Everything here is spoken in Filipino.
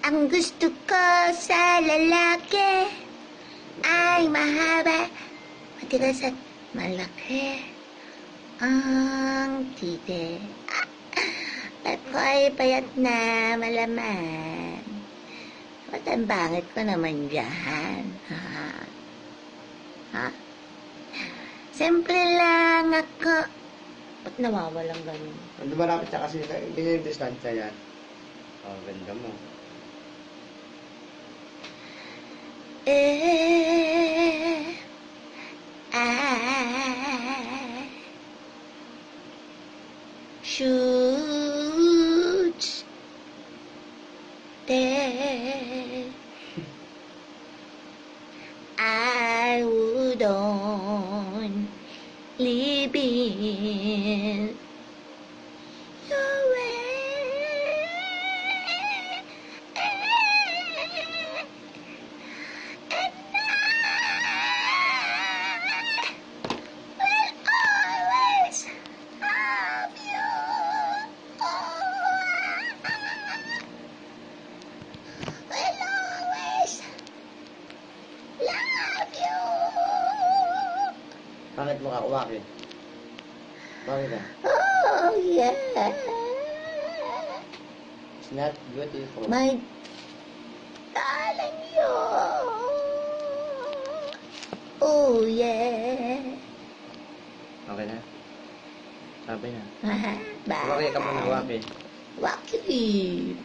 Ang gusto ko sa lalaki ay mahaba, matigas at malaki ang tite. At ko'y payat na malaman. Ba't ang bangit ko naman dyan? Ha? Siyempre lang ako. Ba't nawawalang ganun? Ando malapit siya kasi, ganyan yung distansya yan. Oh, ganda mo. I should stay. I would only be your way. And I will always love you. Will always love you. Bakit mo ka uwakit? Bakit ka? Oh, yeah. It's not beautiful. My darling, you. Oh, yeah. Okay na? Sabi na. Bye. Uwakit ka muna, uwakit. Wakili.